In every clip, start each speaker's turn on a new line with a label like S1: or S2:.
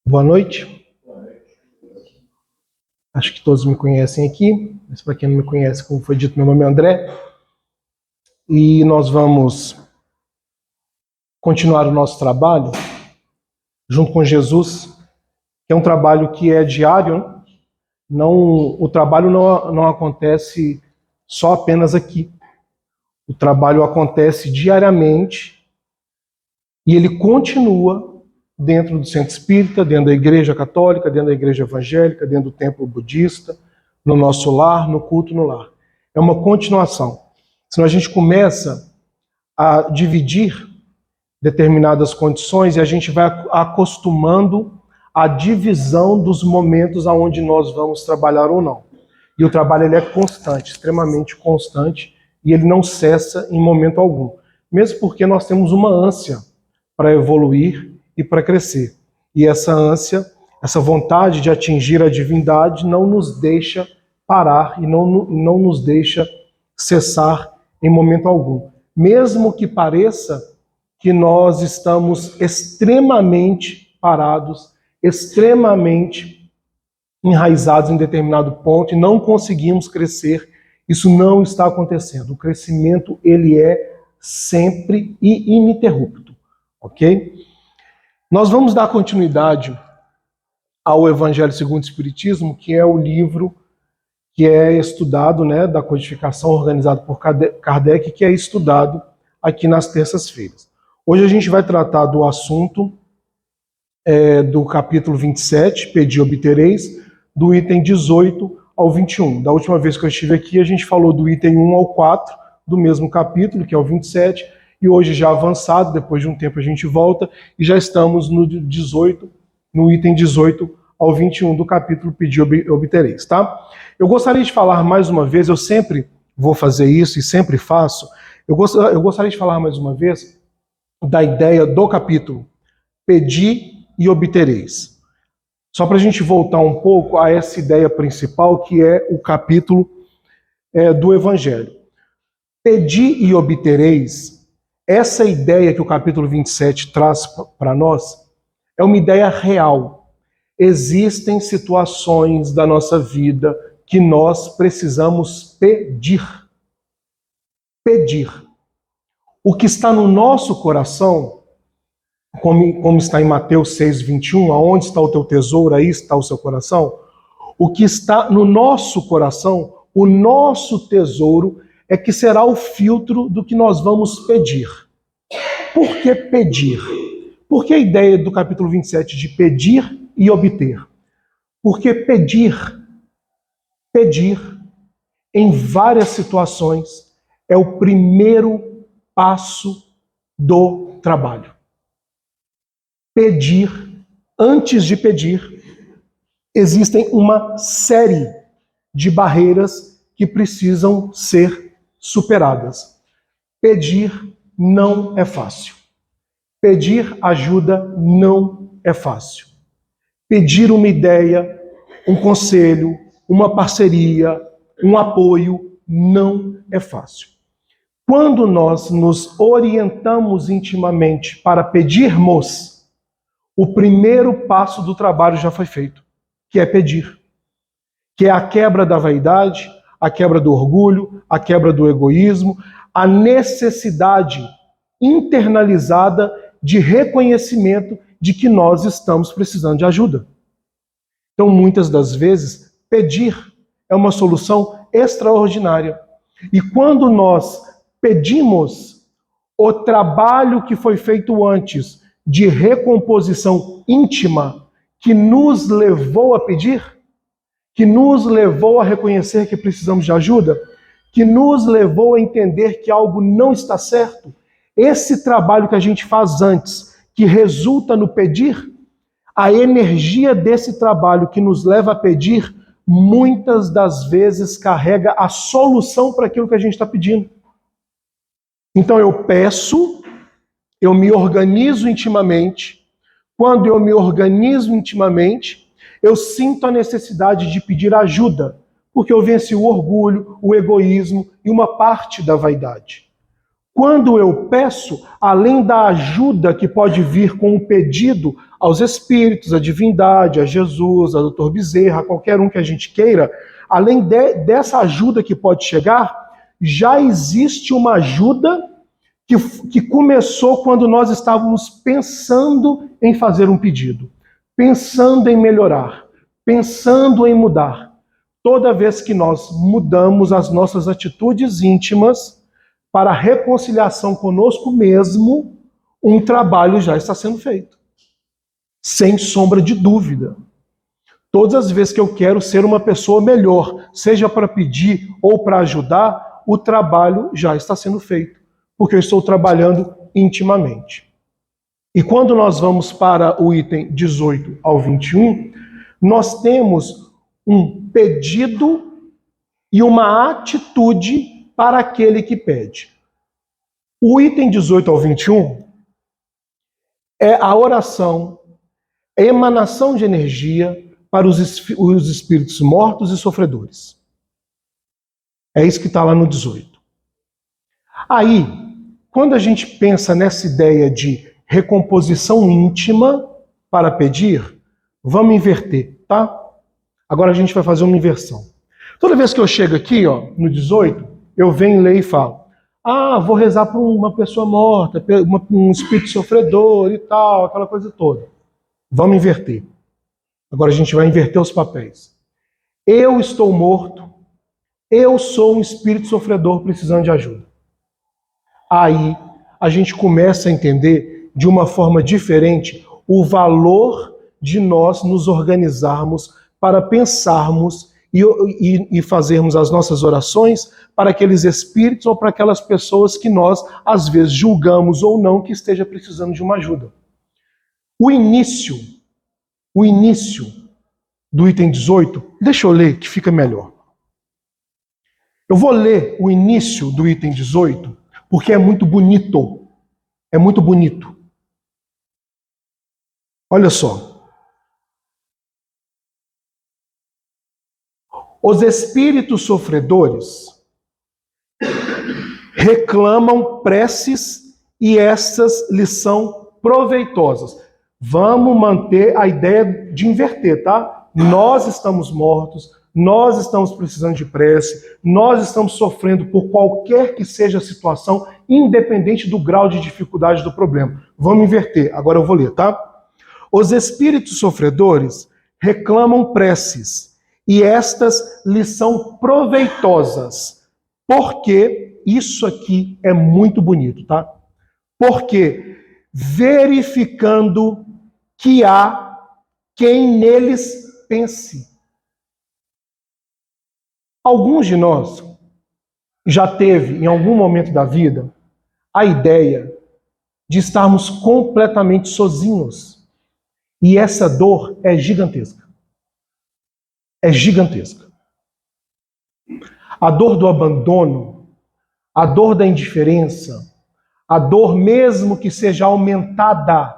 S1: Boa noite. Acho que todos me conhecem aqui, mas para quem não me conhece, como foi dito, meu nome é André. E nós vamos continuar o nosso trabalho junto com Jesus, que é um trabalho que é diário, né? O trabalho não acontece só apenas aqui. O trabalho acontece diariamente e ele continua dentro do centro espírita, dentro da igreja católica, dentro da igreja evangélica, dentro do templo budista, no nosso lar, no culto no lar. É uma continuação. Senão a gente começa a dividir determinadas condições e a gente vai acostumando a divisão dos momentos aonde nós vamos trabalhar ou não. E o trabalho ele é constante, extremamente constante, e ele não cessa em momento algum. Mesmo porque nós temos uma ânsia para evoluir e para crescer. E essa ânsia, essa vontade de atingir a divindade não nos deixa parar e não nos deixa cessar em momento algum. Mesmo que pareça que nós estamos extremamente parados, extremamente enraizados em determinado ponto e não conseguimos crescer, isso não está acontecendo. O crescimento, ele é sempre e ininterrupto, ok? Nós vamos dar continuidade ao Evangelho segundo o Espiritismo, que é o livro que é estudado, né, da codificação organizada por Kardec, que é estudado aqui nas terças-feiras. Hoje a gente vai tratar do assunto do capítulo 27, Pedi e Obtereis, do item 18 ao 21. Da última vez que eu estive aqui, a gente falou do item 1 ao 4, do mesmo capítulo, que é o 27, e hoje já avançado, depois de um tempo a gente volta, e já estamos no item 18 ao 21 do capítulo Pedi e Obtereis, tá? Eu gostaria de falar mais uma vez, eu sempre vou fazer isso e sempre faço, eu gostaria de falar mais uma vez da ideia do capítulo Pedi e Obtereis. Só para a gente voltar um pouco a essa ideia principal, que é o capítulo do Evangelho. Pedi e obtereis, essa ideia que o capítulo 27 traz para nós, é uma ideia real. Existem situações da nossa vida que nós precisamos pedir. Pedir. O que está no nosso coração, como está em Mateus 6:21, aonde está o teu tesouro, aí está o seu coração. O que está no nosso coração, o nosso tesouro, é que será o filtro do que nós vamos pedir. Por que pedir? Por que a ideia do capítulo 27 de pedir e obter? Porque pedir em várias situações é o primeiro passo do trabalho. Pedir, antes de pedir, existem uma série de barreiras que precisam ser superadas. Pedir não é fácil. Pedir ajuda não é fácil. Pedir uma ideia, um conselho, uma parceria, um apoio, não é fácil. Quando nós nos orientamos intimamente para pedirmos, o primeiro passo do trabalho já foi feito, que é pedir. Que é a quebra da vaidade, a quebra do orgulho, a quebra do egoísmo, a necessidade internalizada de reconhecimento de que nós estamos precisando de ajuda. Então, muitas das vezes, pedir é uma solução extraordinária. E quando nós pedimos, o trabalho que foi feito antes de recomposição íntima que nos levou a pedir, que nos levou a reconhecer que precisamos de ajuda, que nos levou a entender que algo não está certo, esse trabalho que a gente faz antes, que resulta no pedir, a energia desse trabalho que nos leva a pedir, muitas das vezes carrega a solução para aquilo que a gente está pedindo. Então eu peço, eu me organizo intimamente. Quando eu me organizo intimamente, eu sinto a necessidade de pedir ajuda, porque eu venci o orgulho, o egoísmo e uma parte da vaidade. Quando eu peço, além da ajuda que pode vir com um pedido aos espíritos, à divindade, a Jesus, a Dr. Bezerra, a qualquer um que a gente queira, além dessa ajuda que pode chegar, já existe uma ajuda que começou quando nós estávamos pensando em fazer um pedido, pensando em melhorar, pensando em mudar. Toda vez que nós mudamos as nossas atitudes íntimas para a reconciliação conosco mesmo, um trabalho já está sendo feito. Sem sombra de dúvida. Todas as vezes que eu quero ser uma pessoa melhor, seja para pedir ou para ajudar, o trabalho já está sendo feito, porque eu estou trabalhando intimamente. E quando nós vamos para o item 18 ao 21, nós temos um pedido e uma atitude para aquele que pede. O item 18 ao 21 é a oração, a emanação de energia para os espíritos mortos e sofredores. É isso que está lá no 18. Aí, quando a gente pensa nessa ideia de recomposição íntima para pedir, vamos inverter, tá? Agora a gente vai fazer uma inversão. Toda vez que eu chego aqui, ó, no 18, eu venho ler e falo: vou rezar por uma pessoa morta, um espírito sofredor e tal, aquela coisa toda. Vamos inverter. Agora a gente vai inverter os papéis. Eu estou morto, eu sou um espírito sofredor precisando de ajuda. Aí a gente começa a entender de uma forma diferente o valor de nós nos organizarmos para pensarmos e fazermos as nossas orações para aqueles espíritos ou para aquelas pessoas que nós, às vezes, julgamos ou não que esteja precisando de uma ajuda. O início do item 18, deixa eu ler que fica melhor. Eu vou ler o início do item 18 porque é muito bonito. É muito bonito. Olha só. Os espíritos sofredores reclamam preces e estas lhes são proveitosas. Vamos manter a ideia de inverter, tá? Nós estamos mortos, nós estamos precisando de prece, nós estamos sofrendo por qualquer que seja a situação, independente do grau de dificuldade do problema. Vamos inverter, agora eu vou ler, tá? Os espíritos sofredores reclamam preces, e estas lhes são proveitosas, porque isso aqui é muito bonito, tá? Porque verificando que há quem neles pense. Alguns de nós já teve, em algum momento da vida, a ideia de estarmos completamente sozinhos. E essa dor é gigantesca. É gigantesca. A dor do abandono, a dor da indiferença, a dor mesmo que seja aumentada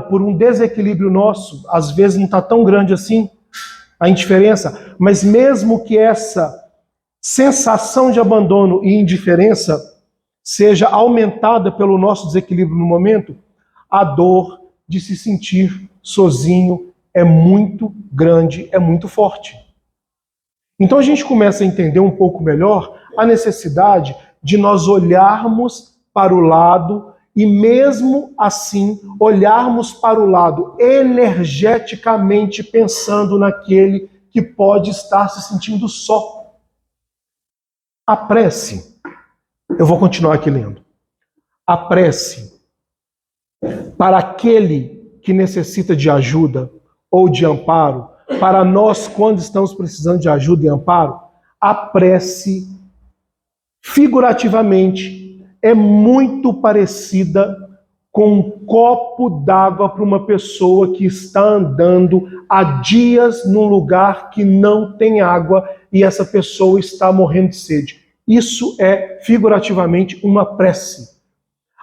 S1: por um desequilíbrio nosso, às vezes não está tão grande assim, a indiferença, mas mesmo que essa sensação de abandono e indiferença seja aumentada pelo nosso desequilíbrio no momento, a dor de se sentir sozinho é muito grande, é muito forte. Então a gente começa a entender um pouco melhor a necessidade de nós olharmos para o lado e mesmo assim olharmos para o lado energeticamente pensando naquele que pode estar se sentindo só. A prece, eu vou continuar aqui lendo. A prece para aquele que necessita de ajuda ou de amparo, para nós quando estamos precisando de ajuda e amparo, a prece figurativamente é muito parecida com um copo d'água para uma pessoa que está andando há dias num lugar que não tem água e essa pessoa está morrendo de sede. Isso é figurativamente uma prece.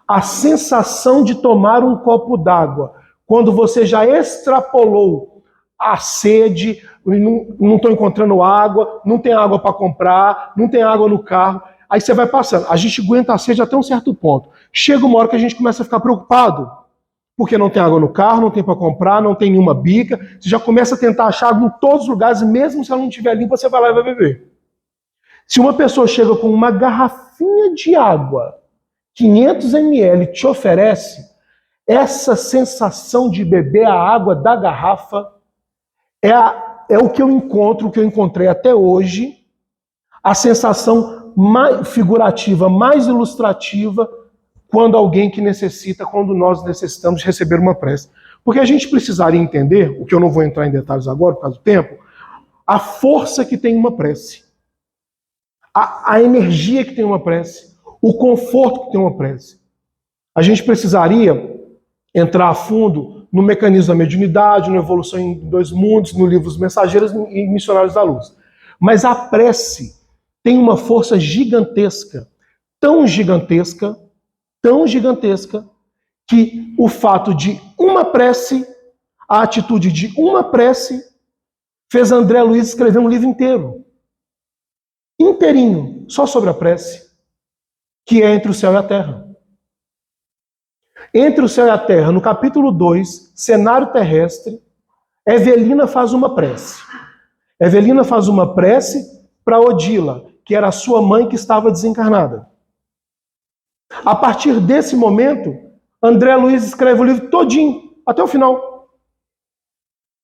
S1: A sensação de tomar um copo d'água, quando você já extrapolou a sede, não estou encontrando água, não tem água para comprar, não tem água no carro, Aí você vai passando. A gente aguenta a sede até um certo ponto. Chega uma hora que a gente começa a ficar preocupado. Porque não tem água no carro, não tem para comprar, não tem nenhuma bica. Você já começa a tentar achar água em todos os lugares, e mesmo se ela não estiver limpa, você vai lá e vai beber. Se uma pessoa chega com uma garrafinha de água, 500 ml, te oferece, essa sensação de beber a água da garrafa é o que eu encontro, o que eu encontrei até hoje, a sensação mais figurativa, mais ilustrativa, quando alguém que necessita, quando nós necessitamos receber uma prece. Porque a gente precisaria entender, o que eu não vou entrar em detalhes agora por causa do tempo, a força que tem uma prece, a energia que tem uma prece, o conforto que tem uma prece. A gente precisaria entrar a fundo no mecanismo da mediunidade, na evolução em dois mundos, no livro Os Mensageiros e Missionários da Luz. Mas a prece tem uma força gigantesca, tão gigantesca, que o fato de uma prece, a atitude de uma prece, fez André Luiz escrever um livro inteiro. Inteirinho, só sobre a prece, que é Entre o Céu e a Terra. Entre o Céu e a Terra, no capítulo 2, cenário terrestre, Evelina faz uma prece. Evelina faz uma prece para Odila, que era a sua mãe que estava desencarnada. A partir desse momento, André Luiz escreve o livro todinho, até o final,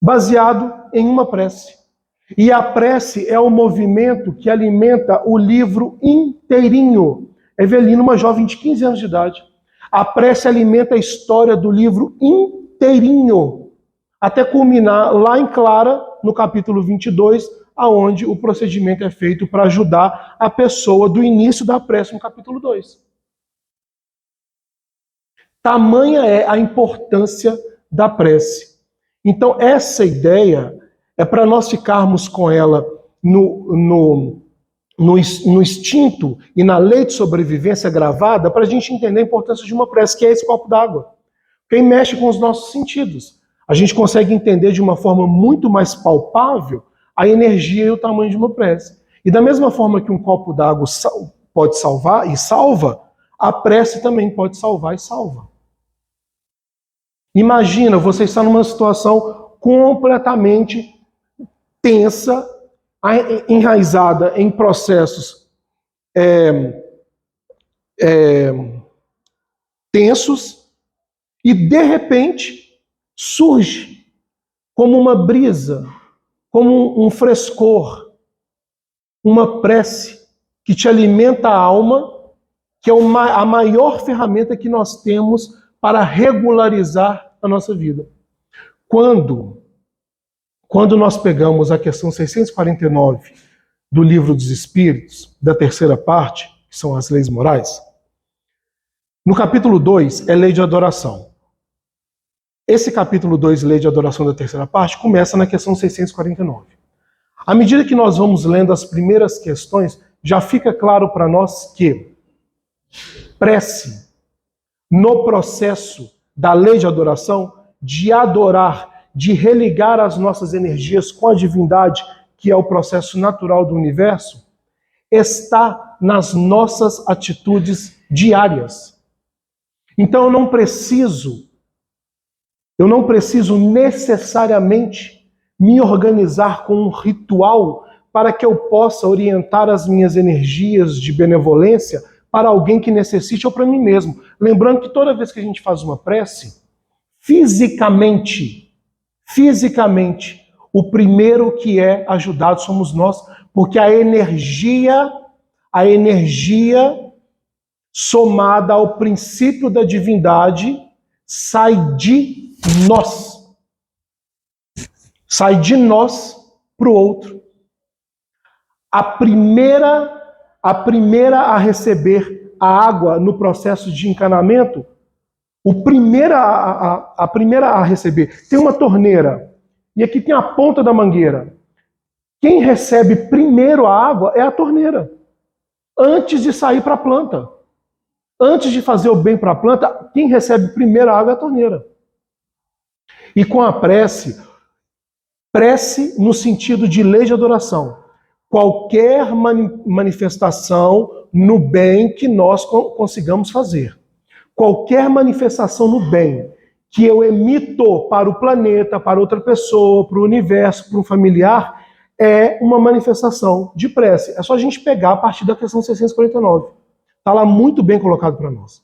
S1: baseado em uma prece. E a prece é o movimento que alimenta o livro inteirinho. Evelina, uma jovem de 15 anos de idade. A prece alimenta a história do livro inteirinho, até culminar lá em Clara, no capítulo 22, aonde o procedimento é feito para ajudar a pessoa do início da prece no capítulo 2. Tamanha é a importância da prece. Então, essa ideia é para nós ficarmos com ela no instinto e na lei de sobrevivência gravada, para a gente entender a importância de uma prece, que é esse copo d'água. Quem mexe com os nossos sentidos. A gente consegue entender de uma forma muito mais palpável a energia e o tamanho de uma prece. E da mesma forma que um copo d'água pode salvar e salva, a prece também pode salvar e salva. Imagina, você está numa situação completamente tensa, enraizada em processos tensos, e de repente surge como uma brisa, como um frescor, uma prece que te alimenta a alma, que é a maior ferramenta que nós temos para regularizar a nossa vida. Quando nós pegamos a questão 649 do Livro dos Espíritos, da terceira parte, que são as leis morais, no capítulo 2 é lei de adoração. Esse capítulo 2, lei de adoração da terceira parte, começa na questão 649. À medida que nós vamos lendo as primeiras questões, já fica claro para nós que prece, no processo da lei de adoração, de adorar, de religar as nossas energias com a divindade, que é o processo natural do universo, está nas nossas atitudes diárias. Então eu não preciso necessariamente me organizar com um ritual para que eu possa orientar as minhas energias de benevolência para alguém que necessite ou para mim mesmo. Lembrando que toda vez que a gente faz uma prece, fisicamente, o primeiro que é ajudado somos nós, porque a energia somada ao princípio da divindade sai de nós. Sai de nós para o outro. A primeira a receber a água no processo de encanamento, a primeira a receber. Tem uma torneira, e aqui tem a ponta da mangueira. Quem recebe primeiro a água é a torneira, antes de sair para a planta. Antes de fazer o bem para a planta, quem recebe primeiro a água é a torneira. E com a prece no sentido de lei de adoração. Qualquer manifestação no bem que nós consigamos fazer. Qualquer manifestação no bem que eu emito para o planeta, para outra pessoa, para o universo, para um familiar, é uma manifestação de prece. É só a gente pegar a partir da questão 649. Está lá muito bem colocado para nós.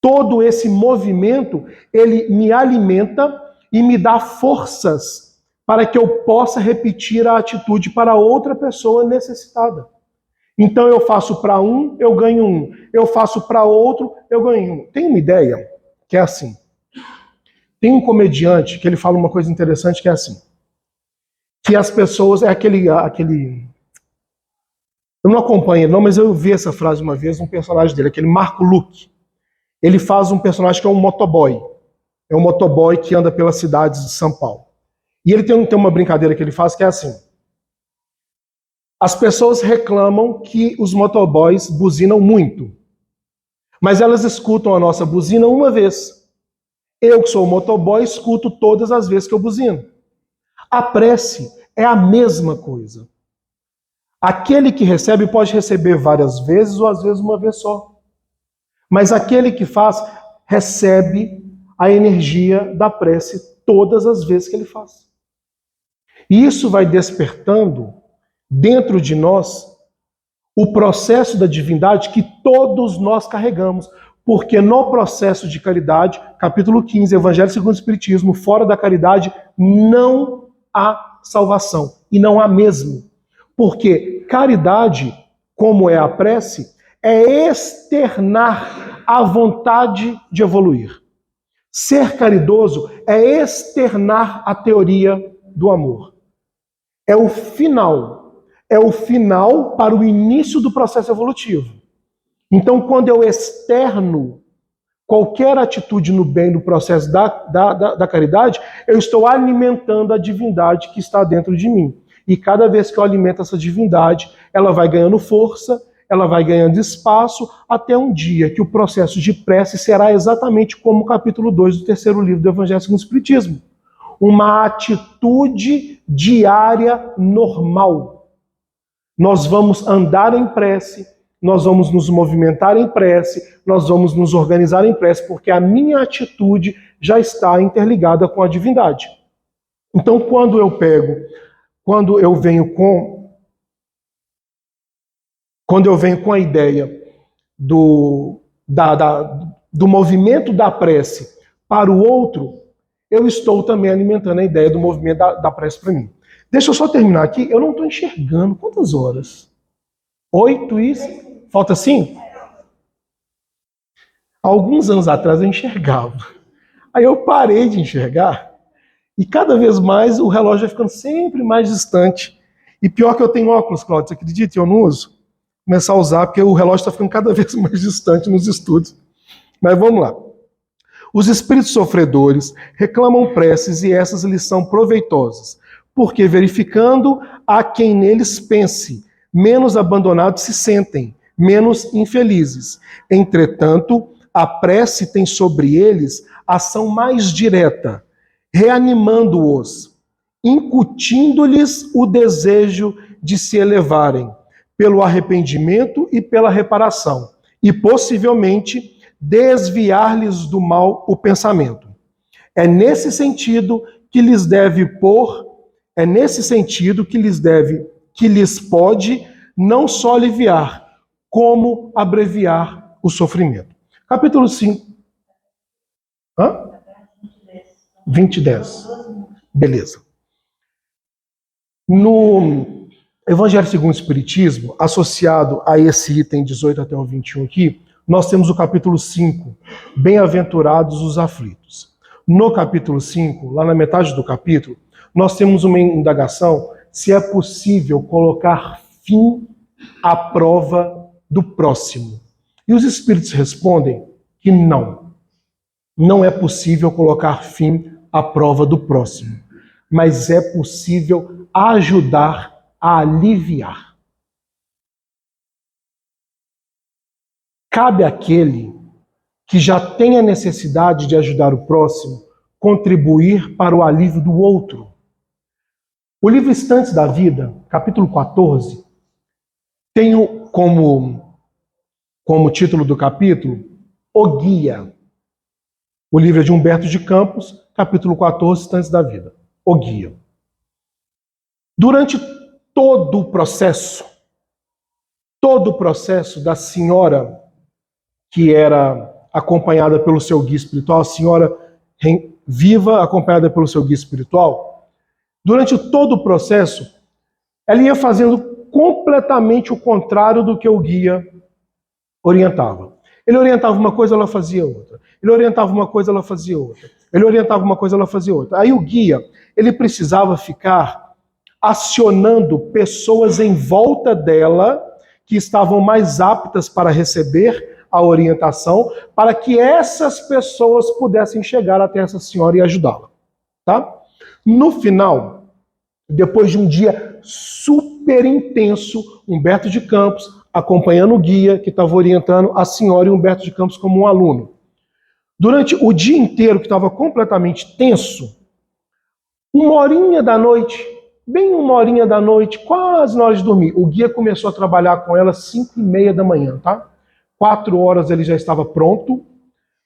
S1: Todo esse movimento, ele me alimenta e me dá forças para que eu possa repetir a atitude para outra pessoa necessitada. Então eu faço para um, eu ganho um. Eu faço para outro, eu ganho um. Tem uma ideia que é assim. Tem um comediante que ele fala uma coisa interessante que é assim. Que as pessoas, é aquele eu não acompanho ele não, mas eu vi essa frase uma vez, um personagem dele, aquele Marco Luque. Ele faz um personagem que é um motoboy. É um motoboy que anda pelas cidades de São Paulo. E ele tem uma brincadeira que ele faz que é assim. As pessoas reclamam que os motoboys buzinam muito. Mas elas escutam a nossa buzina uma vez. Eu, que sou motoboy, escuto todas as vezes que eu buzino. A prece é a mesma coisa. Aquele que recebe pode receber várias vezes ou às vezes uma vez só. Mas aquele que faz, recebe a energia da prece todas as vezes que ele faz. E isso vai despertando dentro de nós o processo da divindade que todos nós carregamos. Porque no processo de caridade, capítulo 15, Evangelho segundo o Espiritismo, fora da caridade não há salvação. E não há mesmo. Porque caridade, como é a prece, é externar a vontade de evoluir. Ser caridoso é externar a teoria do amor. É o final. É o final para o início do processo evolutivo. Então, quando eu externo qualquer atitude no bem do processo da caridade, eu estou alimentando a divindade que está dentro de mim. E cada vez que eu alimento essa divindade, ela vai ganhando força, ela vai ganhando espaço, até um dia que o processo de prece será exatamente como o capítulo 2 do terceiro livro do Evangelho segundo o Espiritismo. Uma atitude diária normal. Nós vamos andar em prece, nós vamos nos movimentar em prece, nós vamos nos organizar em prece, porque a minha atitude já está interligada com a divindade. Então, quando eu venho com a ideia do movimento da prece para o outro, eu estou também alimentando a ideia do movimento da prece para mim. Deixa eu só terminar aqui, eu não estou enxergando. Quantas horas? 8 e... Falta 5? Alguns anos atrás eu enxergava. Aí eu parei de enxergar e cada vez mais o relógio vai ficando sempre mais distante. E pior que eu tenho óculos, Cláudio, você acredita? Eu não uso. Começar a usar porque o relógio está ficando cada vez mais distante nos estudos. Mas vamos lá. Os espíritos sofredores reclamam preces e essas lhes são proveitosas, porque verificando a quem neles pense, menos abandonados se sentem, menos infelizes. Entretanto, a prece tem sobre eles ação mais direta, reanimando-os, incutindo-lhes o desejo de se elevarem, pelo arrependimento e pela reparação, e possivelmente desviar-lhes do mal o pensamento. É nesse sentido que lhes pode não só aliviar, como abreviar o sofrimento. Capítulo 5. 20:10. Beleza. No Evangelho segundo o Espiritismo, associado a esse item 18 até o 21 aqui, nós temos o capítulo 5, Bem-aventurados os aflitos. No capítulo 5, lá na metade do capítulo, nós temos uma indagação se é possível colocar fim à prova do próximo. E os espíritos respondem que não. Não é possível colocar fim à prova do próximo, mas é possível ajudar a aliviar. Cabe àquele que já tem a necessidade de ajudar o próximo contribuir para o alívio do outro. O livro Instantes da Vida, capítulo 14, tem como título do capítulo, O Guia. O livro é de Humberto de Campos, capítulo 14, Instantes da Vida. O Guia. Durante todo o processo da senhora que era acompanhada pelo seu guia espiritual, a senhora viva acompanhada pelo seu guia espiritual, durante todo o processo, ela ia fazendo completamente o contrário do que o guia orientava. Ele orientava uma coisa, ela fazia outra. Ele orientava uma coisa, ela fazia outra. Ele orientava uma coisa, ela fazia outra. Aí o guia, ele precisava ficar acionando pessoas em volta dela que estavam mais aptas para receber a orientação, para que essas pessoas pudessem chegar até essa senhora e ajudá-la. Tá? No final, depois de um dia super intenso, Humberto de Campos acompanhando o guia que estava orientando a senhora e Humberto de Campos como um aluno. Durante o dia inteiro, que estava completamente tenso, 1h da noite, bem 1h da noite, quase na hora de dormir, o guia começou a trabalhar com ela às 5h30 da manhã, tá? 4h ele já estava pronto.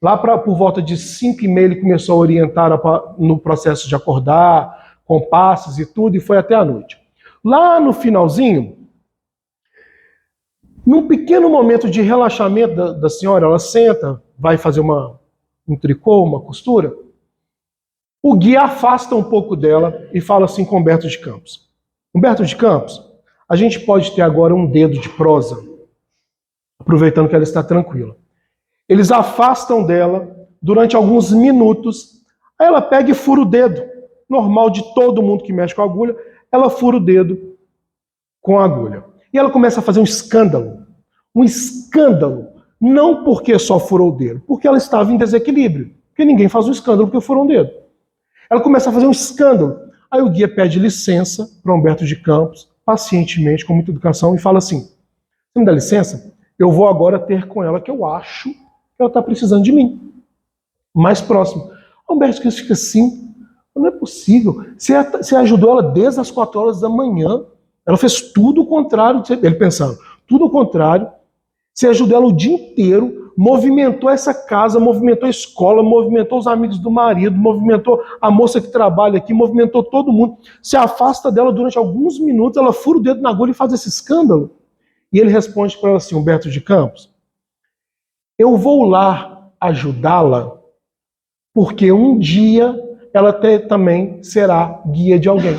S1: Lá por volta de 5h30 ele começou a orientar no processo de acordar, com passes e tudo, e foi até a noite. Lá no finalzinho, num pequeno momento de relaxamento da senhora, ela senta, vai fazer um tricô, uma costura, o guia afasta um pouco dela e fala assim com Humberto de Campos. Humberto de Campos, a gente pode ter agora um dedo de prosa, aproveitando que ela está tranquila. Eles afastam dela durante alguns minutos, aí ela pega e fura o dedo. Normal de todo mundo que mexe com a agulha, ela fura o dedo com a agulha. E ela começa a fazer um escândalo. Um escândalo. Não porque só furou o dedo, porque ela estava em desequilíbrio. Porque ninguém faz um escândalo porque furou um dedo. Ela começa a fazer um escândalo. Aí o guia pede licença para Humberto de Campos, pacientemente, com muita educação, e fala assim: você me dá licença? Eu vou agora ter com ela, que eu acho que ela está precisando de mim. Mais próximo. Humberto de Campos fica assim: não é possível. Você ajudou ela desde as 4h da manhã. Ela fez tudo o contrário. Ele pensando, tudo o contrário. Você ajudou ela o dia inteiro, movimentou essa casa, movimentou a escola, movimentou os amigos do marido, movimentou a moça que trabalha aqui, movimentou todo mundo. Se afasta dela durante alguns minutos, ela fura o dedo na agulha e faz esse escândalo. E ele responde para ela assim: Humberto de Campos, eu vou lá ajudá-la, porque um dia ela também será guia de alguém.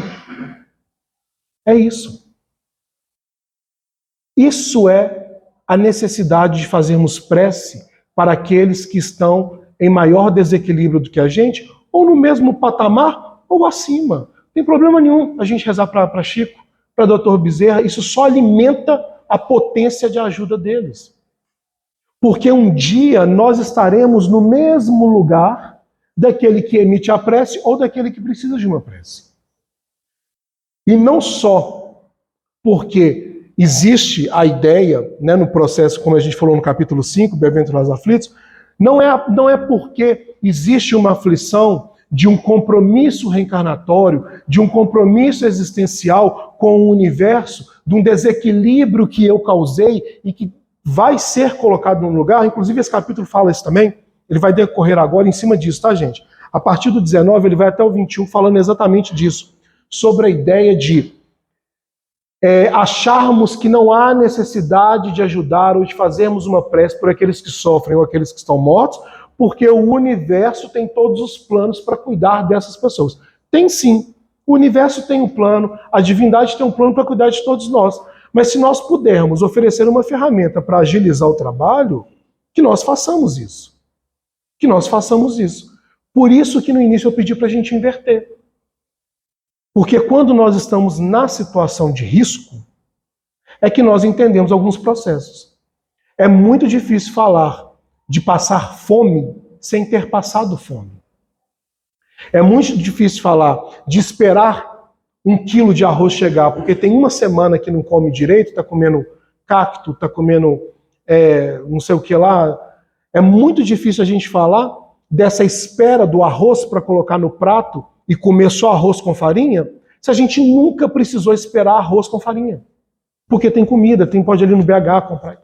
S1: É isso. Isso é a necessidade de fazermos prece para aqueles que estão em maior desequilíbrio do que a gente, ou no mesmo patamar, ou acima. Não tem problema nenhum a gente rezar para Chico, para Dr. Bezerra, isso só alimenta a potência de ajuda deles. Porque um dia nós estaremos no mesmo lugar daquele que emite a prece ou daquele que precisa de uma prece. E não só porque existe a ideia, né, no processo, como a gente falou no capítulo 5, Bem-aventurados aflitos, não é porque existe uma aflição de um compromisso reencarnatório, de um compromisso existencial com o universo, de um desequilíbrio que eu causei e que vai ser colocado num lugar. Inclusive esse capítulo fala isso também, ele vai decorrer agora em cima disso, tá, gente? A partir do 19 ele vai até o 21 falando exatamente disso, sobre a ideia de acharmos que não há necessidade de ajudar ou de fazermos uma prece por aqueles que sofrem ou aqueles que estão mortos, porque o universo tem todos os planos para cuidar dessas pessoas. Tem sim. O universo tem um plano, a divindade tem um plano para cuidar de todos nós. Mas se nós pudermos oferecer uma ferramenta para agilizar o trabalho, que nós façamos isso. Que nós façamos isso. Por isso que no início eu pedi para a gente inverter. Porque quando nós estamos na situação de risco, é que nós entendemos alguns processos. É muito difícil falar de passar fome sem ter passado fome. É muito difícil falar de esperar 1 quilo de arroz chegar, porque tem uma semana que não come direito, está comendo cacto, está comendo não sei o que lá. É muito difícil a gente falar dessa espera do arroz para colocar no prato e comer só arroz com farinha, se a gente nunca precisou esperar arroz com farinha. Porque tem comida, pode ali no BH comprar.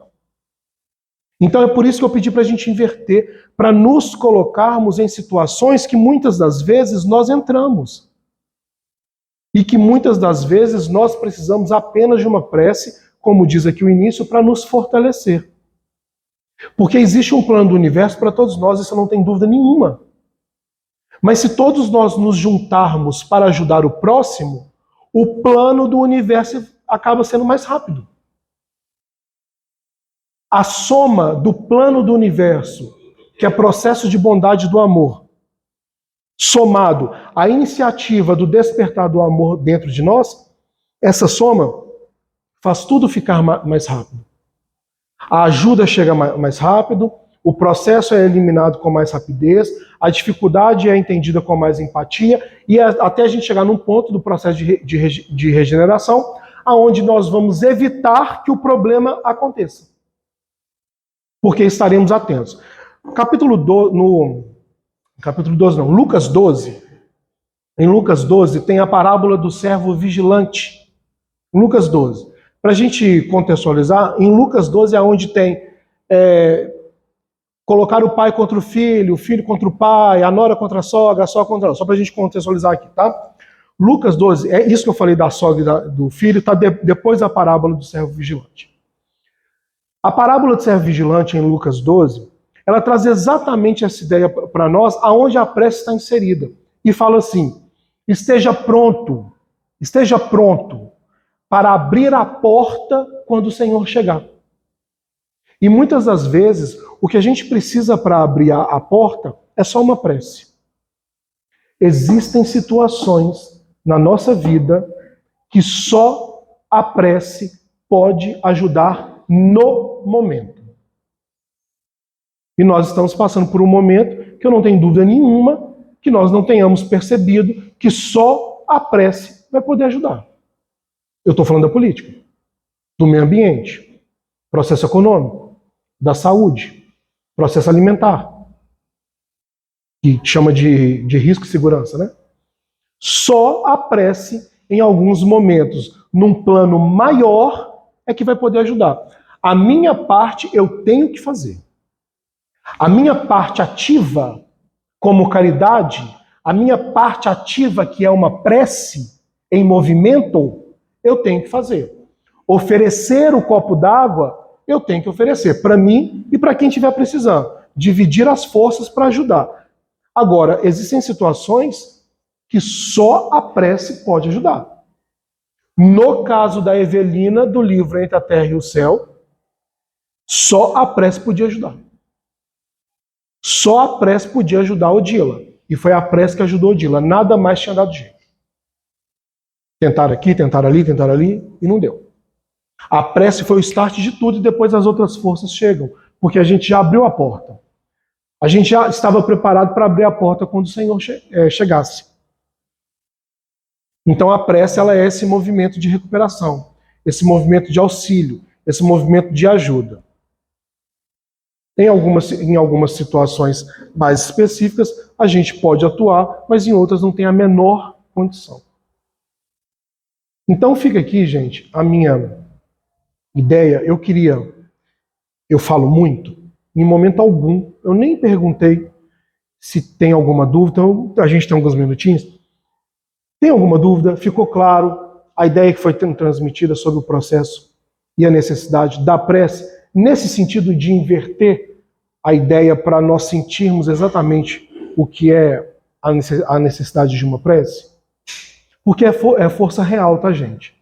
S1: Então é por isso que eu pedi para a gente inverter, para nos colocarmos em situações que muitas das vezes nós entramos. E que muitas das vezes nós precisamos apenas de uma prece, como diz aqui o início, para nos fortalecer. Porque existe um plano do universo para todos nós, isso não tem dúvida nenhuma. Mas se todos nós nos juntarmos para ajudar o próximo, o plano do universo acaba sendo mais rápido. A soma do plano do universo, que é processo de bondade do amor, somado à iniciativa do despertar do amor dentro de nós, essa soma faz tudo ficar mais rápido. A ajuda chega mais rápido, o processo é eliminado com mais rapidez, a dificuldade é entendida com mais empatia, e até a gente chegar num ponto do processo de regeneração, aonde nós vamos evitar que o problema aconteça. Porque estaremos atentos. Lucas 12. Em Lucas 12 tem a parábola do servo vigilante. Lucas 12. Para a gente contextualizar, em Lucas 12 é onde tem colocar o pai contra o filho contra o pai, a nora contra a sogra contra a... Só para a gente contextualizar aqui, tá? Lucas 12, é isso que eu falei da sogra e do filho, está depois da parábola do servo vigilante. A parábola do servo vigilante em Lucas 12, ela traz exatamente essa ideia para nós, aonde a prece está inserida. E fala assim: esteja pronto para abrir a porta quando o Senhor chegar. E muitas das vezes, o que a gente precisa para abrir a porta é só uma prece. Existem situações na nossa vida que só a prece pode ajudar no momento. E nós estamos passando por um momento que eu não tenho dúvida nenhuma que nós não tenhamos percebido que só a prece vai poder ajudar. Eu estou falando da política, do meio ambiente, processo econômico, da saúde, processo alimentar, que chama de risco e segurança, né? Só a prece, em alguns momentos, num plano maior, é que vai poder ajudar. A minha parte eu tenho que fazer. A minha parte ativa, como caridade, a minha parte ativa, que é uma prece em movimento, eu tenho que fazer. Oferecer o copo d'água, eu tenho que oferecer para mim e para quem estiver precisando. Dividir as forças para ajudar. Agora, existem situações que só a prece pode ajudar. No caso da Evelina, do livro Entre a Terra e o Céu, só a prece podia ajudar. Só a prece podia ajudar a Odila. E foi a prece que ajudou a Odila. Nada mais tinha dado jeito. Tentaram aqui, tentaram ali, e não deu. A prece foi o start de tudo e depois as outras forças chegam. Porque a gente já abriu a porta. A gente já estava preparado para abrir a porta quando o Senhor chegasse. Então a prece, ela é esse movimento de recuperação, esse movimento de auxílio, esse movimento de ajuda. Em algumas situações mais específicas, a gente pode atuar, mas em outras não tem a menor condição. Então fica aqui, gente, a minha ideia. Eu falo muito, em momento algum, eu nem perguntei se tem alguma dúvida, então a gente tem alguns minutinhos. Tem alguma dúvida? Ficou claro a ideia que foi transmitida sobre o processo e a necessidade da prece, nesse sentido de inverter a ideia para nós sentirmos exatamente o que é a necessidade de uma prece? Porque é força real, tá, gente?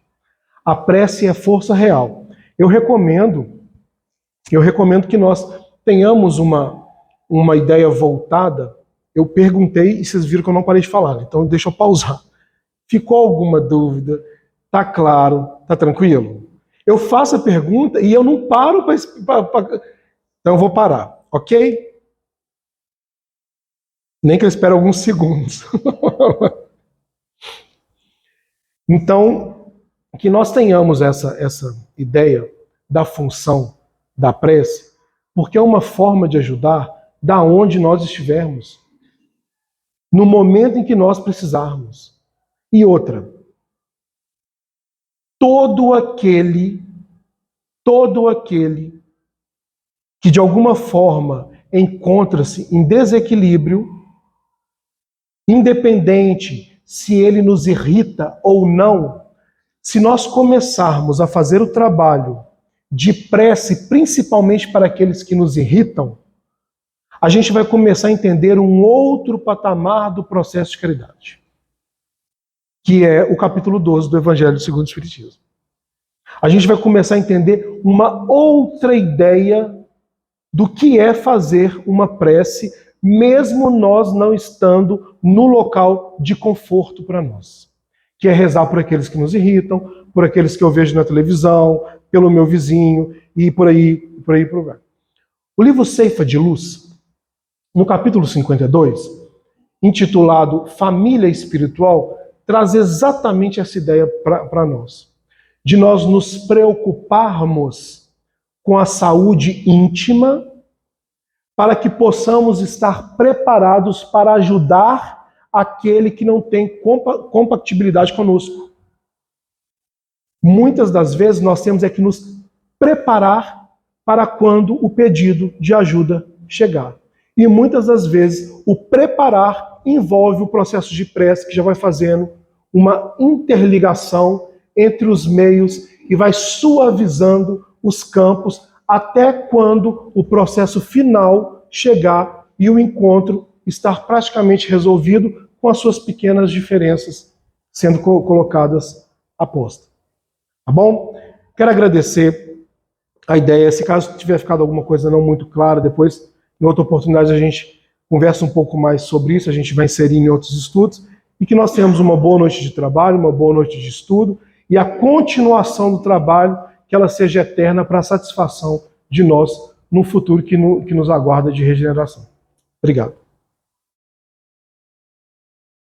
S1: A prece é força real. Eu recomendo que nós tenhamos uma ideia voltada. Eu perguntei e vocês viram que eu não parei de falar, né? Então deixa eu pausar. Ficou alguma dúvida? Tá claro? Tá tranquilo? Eu faço a pergunta e eu não paro para... Então eu vou parar, ok? Nem que eu espere alguns segundos. Então, que nós tenhamos essa ideia da função da prece, porque é uma forma de ajudar da onde nós estivermos, no momento em que nós precisarmos. E outra, todo aquele todo aquele que de alguma forma encontra-se em desequilíbrio, independente se ele nos irrita ou não, se nós começarmos a fazer o trabalho de prece, principalmente para aqueles que nos irritam, a gente vai começar a entender um outro patamar do processo de caridade, que é o capítulo 12 do Evangelho segundo o Espiritismo. A gente vai começar a entender uma outra ideia do que é fazer uma prece, mesmo nós não estando no local de conforto para nós. Que é rezar por aqueles que nos irritam, por aqueles que eu vejo na televisão, pelo meu vizinho e por aí. O livro Ceifa de Luz, no capítulo 52, intitulado Família Espiritual, traz exatamente essa ideia para nós. De nós nos preocuparmos com a saúde íntima para que possamos estar preparados para ajudar aquele que não tem compatibilidade conosco. Muitas das vezes nós temos que nos preparar para quando o pedido de ajuda chegar. E muitas das vezes o preparar envolve o processo de prece que já vai fazendo uma interligação entre os meios e vai suavizando os campos até quando o processo final chegar e o encontro estar praticamente resolvido com as suas pequenas diferenças sendo colocadas à posta. Tá bom? Quero agradecer a ideia. Se caso tiver ficado alguma coisa não muito clara, depois, em outra oportunidade, a gente conversa um pouco mais sobre isso, a gente vai inserir em outros estudos, e que nós tenhamos uma boa noite de trabalho, uma boa noite de estudo, e a continuação do trabalho, que ela seja eterna para a satisfação de nós no futuro que nos aguarda de regeneração. Obrigado.